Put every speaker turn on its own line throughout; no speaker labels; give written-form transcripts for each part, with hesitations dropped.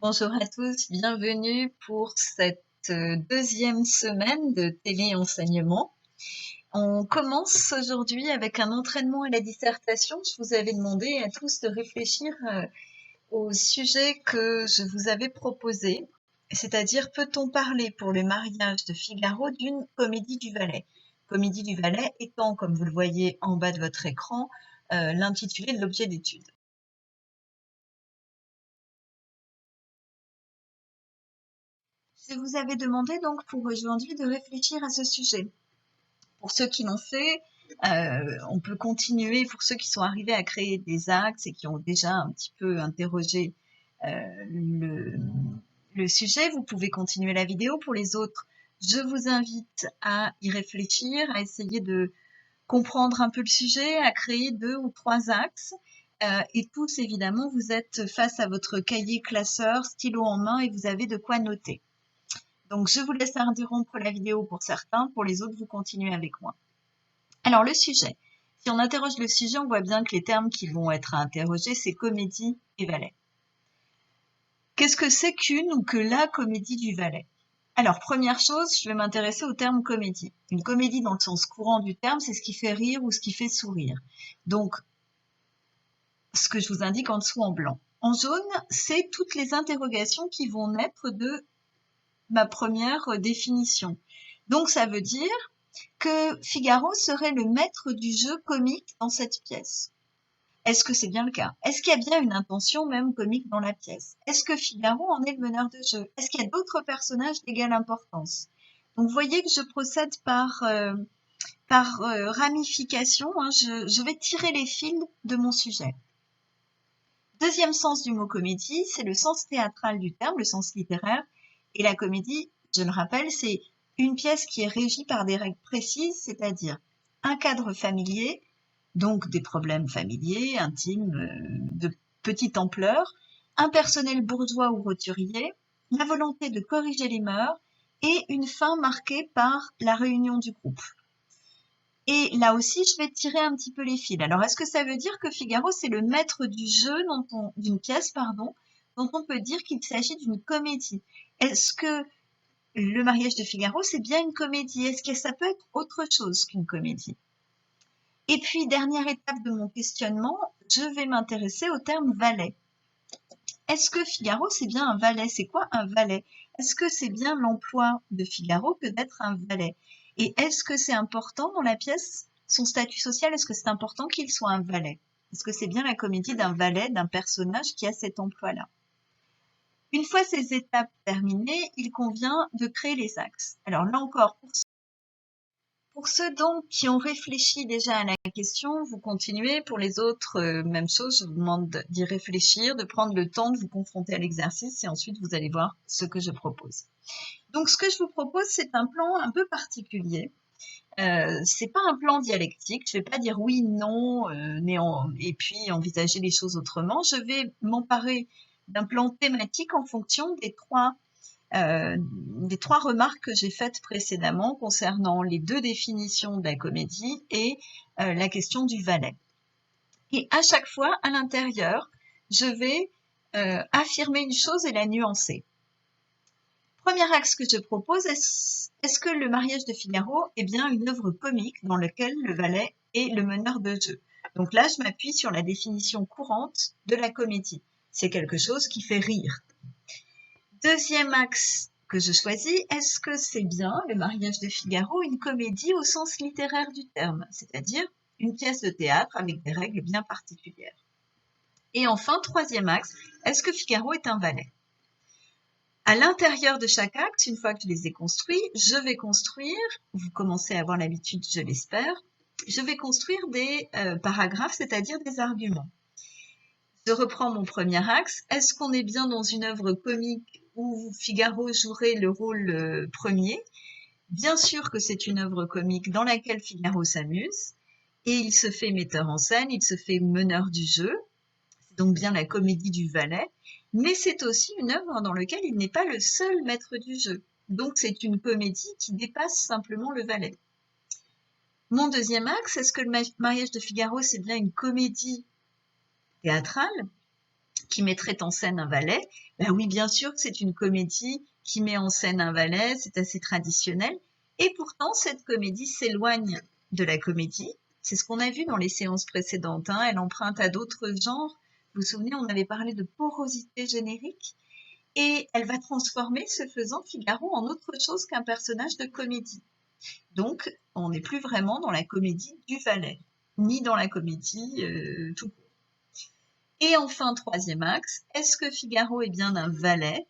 Bonjour à tous, bienvenue pour cette deuxième semaine de télé-enseignement. On commence aujourd'hui avec un entraînement à la dissertation. Je vous avais demandé à tous de réfléchir au sujet que je vous avais proposé, c'est-à-dire peut-on parler pour le mariage de Figaro d'une comédie du Valet? Comédie du Valet étant, comme vous le voyez en bas de votre écran, l'intitulé de l'objet d'étude. Je vous avais demandé donc pour aujourd'hui de réfléchir à ce sujet. Pour ceux qui l'ont fait, on peut continuer. Pour ceux qui sont arrivés à créer des axes et qui ont déjà un petit peu interrogé le, le sujet, vous pouvez continuer la vidéo. Pour les autres, je vous invite à y réfléchir, à essayer de comprendre un peu le sujet, à créer 2 ou 3 axes. Et tous, évidemment, vous êtes face à votre cahier classeur, stylo en main, et vous avez de quoi noter. Donc, je vous laisse interrompre la vidéo pour certains. Pour les autres, vous continuez avec moi. Alors, le sujet. Si on interroge le sujet, on voit bien que les termes qui vont être interrogés, c'est comédie et Valet. Qu'est-ce que c'est qu'une ou que la comédie du Valet? Alors, première chose, je vais m'intéresser au terme comédie. Une comédie dans le sens courant du terme, c'est ce qui fait rire ou ce qui fait sourire. Donc, ce que je vous indique en dessous en blanc. En jaune, c'est toutes les interrogations qui vont naître de ma première définition. Donc, ça veut dire que Figaro serait le maître du jeu comique dans cette pièce. Est-ce que c'est bien le cas? Est-ce qu'il y a bien une intention même comique dans la pièce? Est-ce que Figaro en est le meneur de jeu? Est-ce qu'il y a d'autres personnages d'égale importance? Donc vous voyez que je procède par ramification, hein, je vais tirer les fils de mon sujet. Deuxième sens du mot comédie, c'est le sens théâtral du terme, le sens littéraire. Et la comédie, je le rappelle, c'est une pièce qui est régie par des règles précises, c'est-à-dire un cadre familier, donc des problèmes familiers, intimes, de petite ampleur, un personnel bourgeois ou roturier, la volonté de corriger les mœurs et une fin marquée par la réunion du groupe. Et là aussi, je vais tirer un petit peu les fils. Alors, est-ce que ça veut dire que Figaro, c'est le maître du jeu d'une pièce, pardon, dont on peut dire qu'il s'agit d'une comédie? Est-ce que le mariage de Figaro, c'est bien une comédie? Est-ce que ça peut être autre chose qu'une comédie? Et puis, dernière étape de mon questionnement, je vais m'intéresser au terme valet. Est-ce que Figaro, c'est bien un valet? C'est quoi un valet? Est-ce que c'est bien l'emploi de Figaro que d'être un valet? Et est-ce que c'est important dans la pièce, son statut social? Est-ce que c'est important qu'il soit un valet? Est-ce que c'est bien la comédie d'un valet, d'un personnage qui a cet emploi-là? Une fois ces étapes terminées, il convient de créer les axes. Alors là encore, pour ceux donc qui ont réfléchi déjà à la question, vous continuez. Pour les autres, même chose, je vous demande d'y réfléchir, de prendre le temps de vous confronter à l'exercice et ensuite vous allez voir ce que je propose. Donc ce que je vous propose, c'est un plan un peu particulier. C'est pas un plan dialectique, je vais pas dire oui, non, et puis envisager les choses autrement. Je vais m'emparer d'un plan thématique en fonction des trois remarques que j'ai faites précédemment concernant les 2 définitions de la comédie et la question du valet. Et à chaque fois, à l'intérieur, je vais affirmer une chose et la nuancer. Premier axe que je propose, est-ce que le mariage de Figaro est bien une œuvre comique dans laquelle le valet est le meneur de jeu? Donc là, je m'appuie sur la définition courante de la comédie. C'est quelque chose qui fait rire. Deuxième axe que je choisis, est-ce que c'est bien, le mariage de Figaro, une comédie au sens littéraire du terme, c'est-à-dire une pièce de théâtre avec des règles bien particulières? Et enfin, troisième axe, est-ce que Figaro est un valet? À l'intérieur de chaque acte, une fois que je les ai construits, je vais construire, vous commencez à avoir l'habitude, je l'espère, je vais construire des paragraphes, c'est-à-dire des arguments. Je reprends mon premier axe. Est-ce qu'on est bien dans une œuvre comique où Figaro jouerait le rôle premier? Bien sûr que c'est une œuvre comique dans laquelle Figaro s'amuse, et il se fait metteur en scène, il se fait meneur du jeu, c'est donc bien la comédie du valet, mais c'est aussi une œuvre dans laquelle il n'est pas le seul maître du jeu. Donc c'est une comédie qui dépasse simplement le valet. Mon deuxième axe, est-ce que le mariage de Figaro, c'est bien une comédie théâtrale? qui mettrait en scène un valet. Ben oui, bien sûr que c'est une comédie qui met en scène un valet, c'est assez traditionnel. Et pourtant, cette comédie s'éloigne de la comédie. C'est ce qu'on a vu dans les séances précédentes, hein. Elle emprunte à d'autres genres. Vous vous souvenez, on avait parlé de porosité générique. Et elle va transformer, ce faisant, Figaro en autre chose qu'un personnage de comédie. Donc, on n'est plus vraiment dans la comédie du valet, ni dans la comédie tout court. Et enfin, troisième axe, est-ce que Figaro est bien un valet?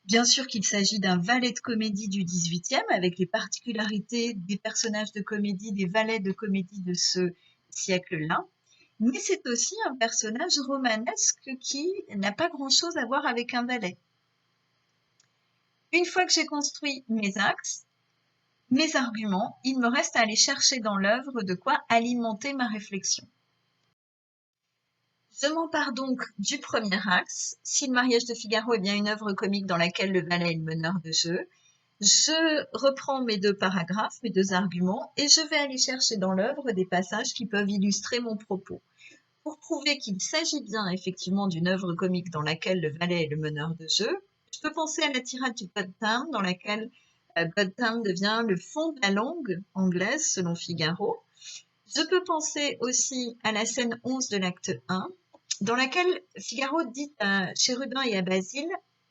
Bien sûr qu'il s'agit d'un valet de comédie du XVIIIe, avec les particularités des personnages de comédie, des valets de comédie de ce siècle-là. Mais c'est aussi un personnage romanesque qui n'a pas grand-chose à voir avec un valet. Une fois que j'ai construit mes axes, mes arguments, il me reste à aller chercher dans l'œuvre de quoi alimenter ma réflexion. Je m'empare donc du premier axe. Si le mariage de Figaro est bien une œuvre comique dans laquelle le valet est le meneur de jeu, je reprends mes deux paragraphes, mes deux arguments, et je vais aller chercher dans l'œuvre des passages qui peuvent illustrer mon propos. Pour prouver qu'il s'agit bien effectivement d'une œuvre comique dans laquelle le valet est le meneur de jeu, je peux penser à la tirade du Goddam, dans laquelle Goddam devient le fond de la langue anglaise selon Figaro. Je peux penser aussi à la scène 11 de l'acte 1, dans laquelle Figaro dit à Chérubin et à Basile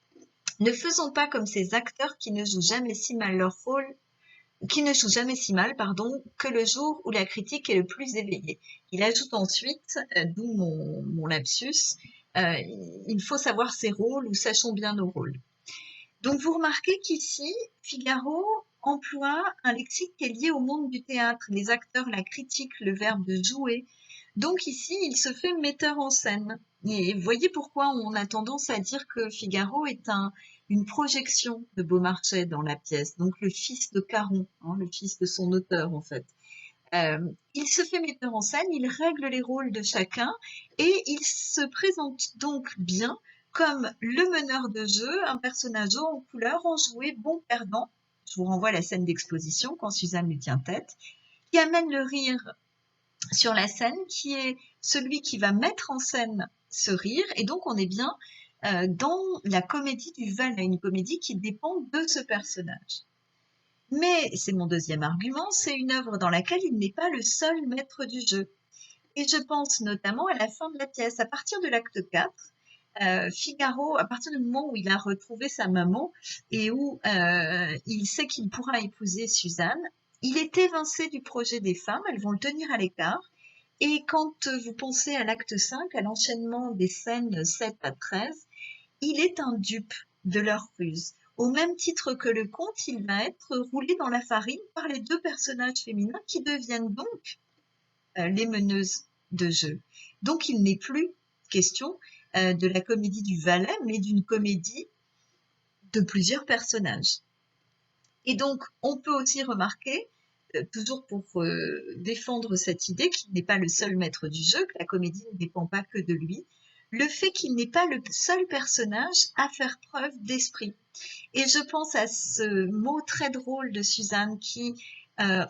« Ne faisons pas comme ces acteurs qui ne jouent jamais si mal leur rôle, que le jour où la critique est le plus éveillée. » Il ajoute ensuite, d'où mon lapsus, il faut savoir ses rôles ou sachons bien nos rôles. Donc vous remarquez qu'ici, Figaro emploie un lexique qui est lié au monde du théâtre, les acteurs, la critique, le verbe de jouer. Donc ici, il se fait metteur en scène. Et voyez pourquoi on a tendance à dire que Figaro est une projection de Beaumarchais dans la pièce, donc le fils de Caron, hein, le fils de son auteur en fait. Il se fait metteur en scène, il règle les rôles de chacun et il se présente donc bien comme le meneur de jeu, un personnage haut en couleur, enjoué, bon perdant. Je vous renvoie à la scène d'exposition quand Suzanne lui tient tête, qui amène le rire sur la scène, qui est celui qui va mettre en scène ce rire. Et donc on est bien dans la comédie du valet, une comédie qui dépend de ce personnage. Mais, c'est mon deuxième argument, c'est une œuvre dans laquelle il n'est pas le seul maître du jeu. Et je pense notamment à la fin de la pièce. À partir de l'acte 4, Figaro, à partir du moment où il a retrouvé sa maman et où il sait qu'il pourra épouser Suzanne, il est évincé du projet des femmes, elles vont le tenir à l'écart. Et quand vous pensez à l'acte 5, à l'enchaînement des scènes 7 à 13, il est un dupe de leur ruse. Au même titre que le conte, il va être roulé dans la farine par les deux personnages féminins qui deviennent donc les meneuses de jeu. Donc il n'est plus question de la comédie du valet, mais d'une comédie de plusieurs personnages. Et donc on peut aussi remarquer, toujours pour défendre cette idée qu'il n'est pas le seul maître du jeu, que la comédie ne dépend pas que de lui, le fait qu'il n'est pas le seul personnage à faire preuve d'esprit. Et je pense à ce mot très drôle de Suzanne qui,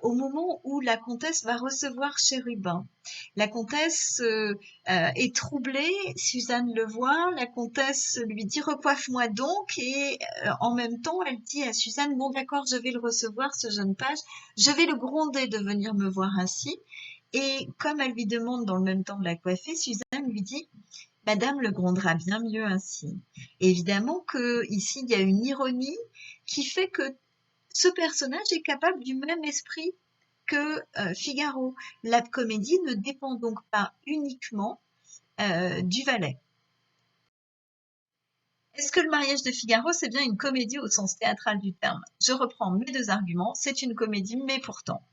au moment où la comtesse va recevoir Chérubin, la comtesse est troublée, Suzanne le voit, la comtesse lui dit « recoiffe-moi donc » et en même temps elle dit à Suzanne « bon d'accord, je vais le recevoir ce jeune page, je vais le gronder de venir me voir ainsi ». Et comme elle lui demande dans le même temps de la coiffer, Suzanne lui dit Madame le grondera bien mieux ainsi. Évidemment que ici il y a une ironie qui fait que ce personnage est capable du même esprit que Figaro. La comédie ne dépend donc pas uniquement du valet. Est-ce que le mariage de Figaro, c'est bien une comédie au sens théâtral du terme? Je reprends mes deux arguments. C'est une comédie, mais pourtant.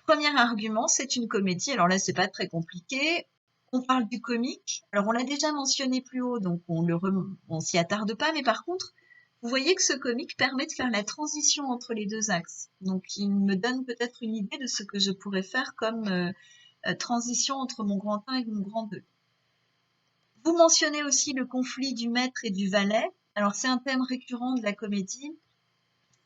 Premier argument, c'est une comédie. Alors là, c'est pas très compliqué. On parle du comique. Alors, on l'a déjà mentionné plus haut, donc on s'y attarde pas. Mais par contre, vous voyez que ce comique permet de faire la transition entre les deux axes. Donc, il me donne peut-être une idée de ce que je pourrais faire comme transition entre mon grand 1 et mon grand 2. Vous mentionnez aussi le conflit du maître et du valet. Alors, c'est un thème récurrent de la comédie.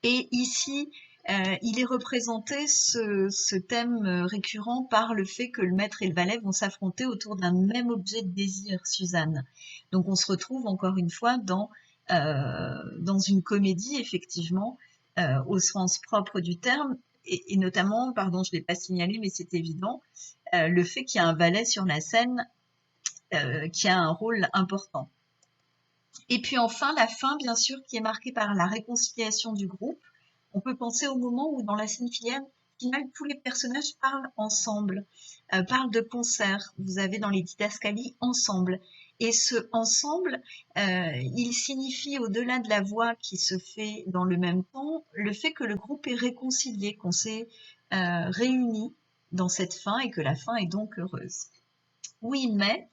Et ici, il est représenté ce thème récurrent par le fait que le maître et le valet vont s'affronter autour d'un même objet de désir, Suzanne. Donc on se retrouve encore une fois dans une comédie, effectivement, au sens propre du terme, et notamment, pardon, je ne l'ai pas signalé, mais c'est évident, le fait qu'il y a un valet sur la scène qui a un rôle important. Et puis enfin, la fin, bien sûr, qui est marquée par la réconciliation du groupe. On peut penser au moment où, dans la scène finale, tous les personnages parlent ensemble, parlent de concert. Vous avez dans les didascalies ensemble. Et ce ensemble, il signifie, au-delà de la voix qui se fait dans le même temps, le fait que le groupe est réconcilié, qu'on s'est réunis dans cette fin et que la fin est donc heureuse. Oui, mais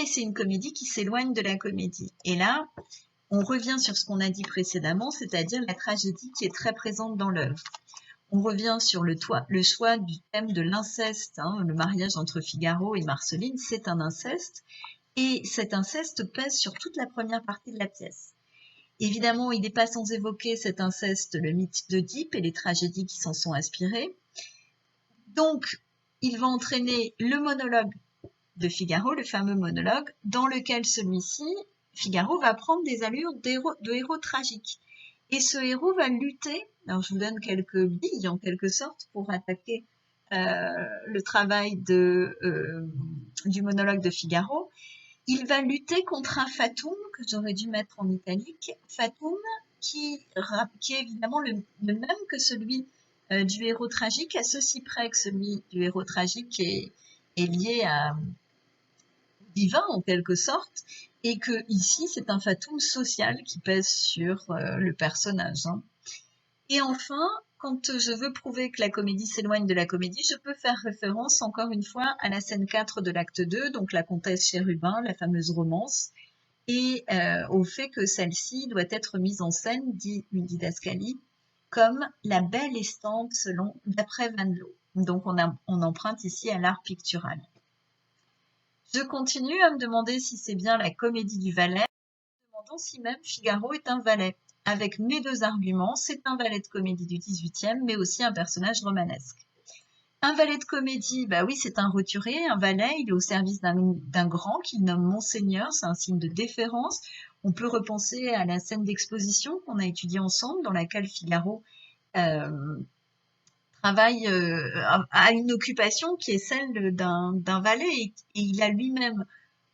c'est une comédie qui s'éloigne de la comédie. Et là, on revient sur ce qu'on a dit précédemment, c'est-à-dire la tragédie qui est très présente dans l'œuvre. On revient sur le choix du thème de l'inceste. Le mariage entre Figaro et Marceline, c'est un inceste. Et cet inceste pèse sur toute la première partie de la pièce. Évidemment, il n'est pas sans évoquer cet inceste, le mythe d'Oedipe et les tragédies qui s'en sont inspirées. Donc, il va entraîner le monologue de Figaro, le fameux monologue, dans lequel celui-ci, Figaro, va prendre des allures de héros tragiques. Et ce héros va lutter, alors je vous donne quelques billes en quelque sorte pour attaquer le travail du monologue de Figaro. Il va lutter contre un Fatum, que j'aurais dû mettre en italique, Fatum qui est évidemment le même que celui du héros tragique, à ceci près que celui du héros tragique est lié à divin en quelque sorte, et que ici c'est un fatum social qui pèse sur le personnage. Et enfin, quand je veux prouver que la comédie s'éloigne de la comédie, je peux faire référence encore une fois à la scène 4 de l'acte 2, donc la comtesse Chérubin, la fameuse romance, et au fait que celle-ci doit être mise en scène, dit une didascalie, comme la belle estampe d'après Van Loo. Donc on emprunte ici à l'art pictural. Je continue à me demander si c'est bien la comédie du valet, en me demandant si même Figaro est un valet. Avec mes deux arguments, c'est un valet de comédie du XVIIIe, mais aussi un personnage romanesque. Un valet de comédie, bah oui, c'est un roturier, un valet, il est au service d'un grand qu'il nomme Monseigneur, c'est un signe de déférence. On peut repenser à la scène d'exposition qu'on a étudiée ensemble, dans laquelle Figaro travaille à une occupation qui est celle d'un valet et il a lui-même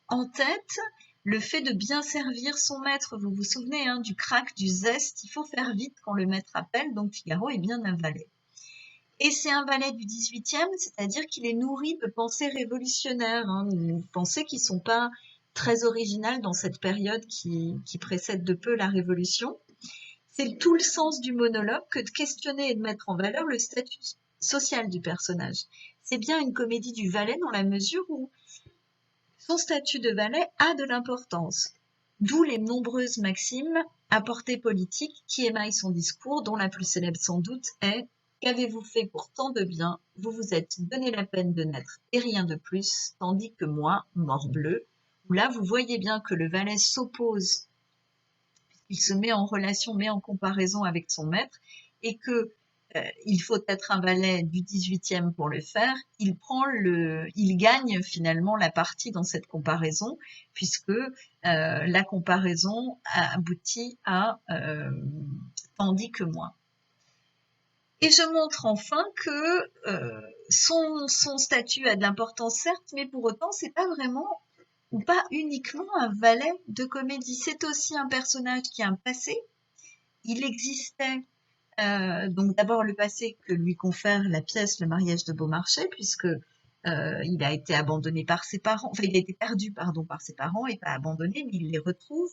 en tête le fait de bien servir son maître. Vous vous souvenez du crack, du zeste, il faut faire vite quand le maître appelle, donc Figaro est bien un valet. Et c'est un valet du XVIIIe, c'est-à-dire qu'il est nourri de pensées révolutionnaires, pensées qui ne sont pas très originales dans cette période qui précède de peu la Révolution. C'est tout le sens du monologue que de questionner et de mettre en valeur le statut social du personnage. C'est bien une comédie du valet dans la mesure où son statut de valet a de l'importance. D'où les nombreuses maximes à portée politique qui émaillent son discours, dont la plus célèbre sans doute est « Qu'avez-vous fait pour tant de bien? Vous vous êtes donné la peine de naître et rien de plus, tandis que moi, morbleu », où là vous voyez bien que le valet s'oppose, il se met en relation, met en comparaison avec son maître, et que il faut être un valet du XVIIIe pour le faire, il gagne finalement la partie dans cette comparaison, puisque la comparaison aboutit à tandis que moi. Et je montre enfin que son statut a de l'importance, certes, mais pour autant, c'est pas vraiment ou pas uniquement un valet de comédie. C'est aussi un personnage qui a un passé. Il existait donc d'abord le passé que lui confère la pièce Le mariage de Beaumarchais, puisque il a été abandonné par ses parents, enfin il a été perdu par ses parents et pas abandonné, mais il les retrouve.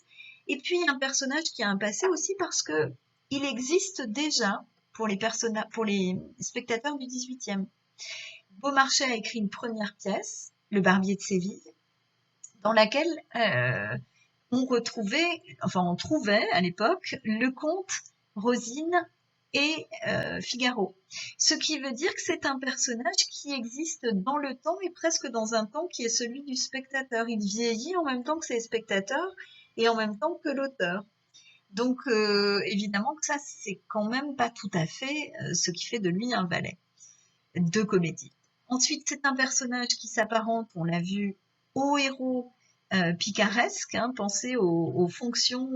Et puis un personnage qui a un passé aussi parce que il existe déjà pour les spectateurs du XVIIIe. Beaumarchais a écrit une première pièce, Le Barbier de Séville, dans laquelle on trouvait à l'époque le comte, Rosine et Figaro. Ce qui veut dire que c'est un personnage qui existe dans le temps et presque dans un temps qui est celui du spectateur. Il vieillit en même temps que ses spectateurs et en même temps que l'auteur. Donc, évidemment que ça, c'est quand même pas tout à fait ce qui fait de lui un valet de comédie. Ensuite, c'est un personnage qui s'apparente, on l'a vu, au héros picaresque. Hein, pensez aux fonctions,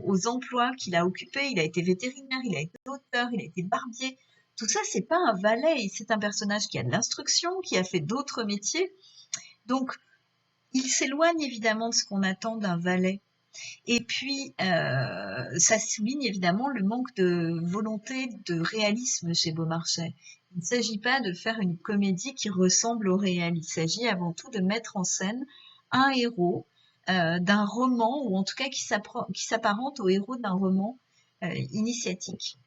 aux emplois qu'il a occupés. Il a été vétérinaire, il a été auteur, il a été barbier. Tout ça, c'est pas un valet. C'est un personnage qui a de l'instruction, qui a fait d'autres métiers. Donc, il s'éloigne évidemment de ce qu'on attend d'un valet. Et puis, ça souligne évidemment le manque de volonté de réalisme chez Beaumarchais. Il ne s'agit pas de faire une comédie qui ressemble au réel. Il s'agit avant tout de mettre en scène un héros d'un roman, ou en tout cas qui s'apparente au héros d'un roman initiatique.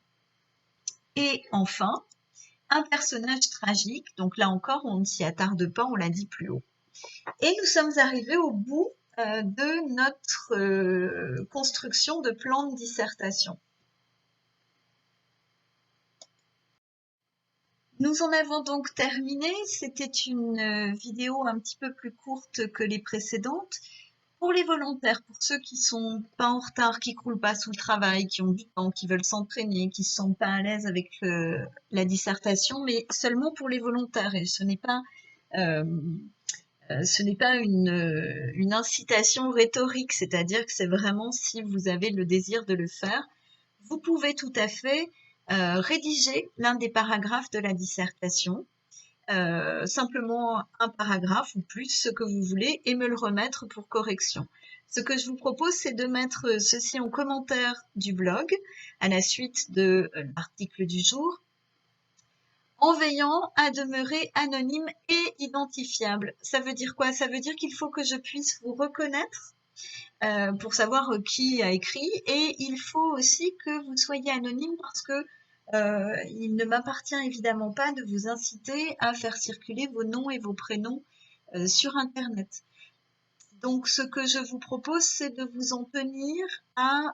Et enfin, un personnage tragique. Donc là encore, on ne s'y attarde pas, on l'a dit plus haut. Et nous sommes arrivés au bout de notre construction de plan de dissertation. Nous en avons donc terminé. C'était une vidéo un petit peu plus courte que les précédentes. Pour les volontaires, pour ceux qui sont pas en retard, qui croulent pas sous le travail, qui ont du temps, qui veulent s'entraîner, qui se sentent pas à l'aise avec la dissertation, mais seulement pour les volontaires. Et ce n'est pas une incitation rhétorique, c'est-à-dire que c'est vraiment si vous avez le désir de le faire, vous pouvez tout à fait rédiger l'un des paragraphes de la dissertation, simplement un paragraphe ou plus, ce que vous voulez, et me le remettre pour correction. Ce que je vous propose, c'est de mettre ceci en commentaire du blog à la suite de l'article du jour, en veillant à demeurer anonyme et identifiable. Ça veut dire quoi? Ça veut dire qu'il faut que je puisse vous reconnaître pour savoir qui a écrit, et il faut aussi que vous soyez anonyme parce que il ne m'appartient évidemment pas de vous inciter à faire circuler vos noms et vos prénoms sur Internet. Donc, ce que je vous propose, c'est de vous en tenir à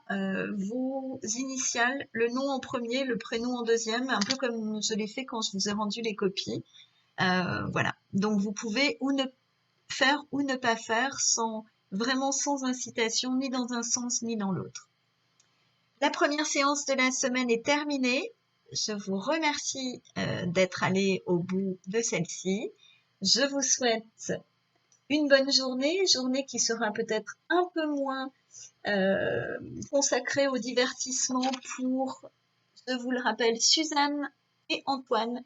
vos initiales, le nom en premier, le prénom en deuxième, un peu comme je l'ai fait quand je vous ai rendu les copies. Voilà. Donc, vous pouvez ou ne faire ou ne pas faire vraiment sans incitation, ni dans un sens ni dans l'autre. La première séance de la semaine est terminée. Je vous remercie d'être allé au bout de celle-ci. Je vous souhaite une bonne journée qui sera peut-être un peu moins consacrée au divertissement pour, je vous le rappelle, Suzanne et Antoine,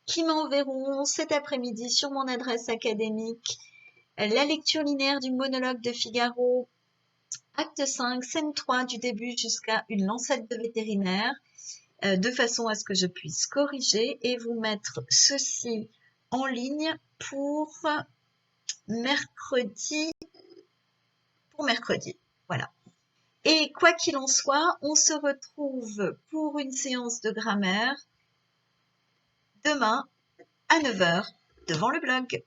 qui m'enverront cet après-midi sur mon adresse académique la lecture linéaire du monologue de Figaro, acte 5, scène 3, du début jusqu'à une lancette de vétérinaire, de façon à ce que je puisse corriger et vous mettre ceci en ligne pour mercredi. Voilà. Et quoi qu'il en soit, on se retrouve pour une séance de grammaire demain à 9h devant le blog.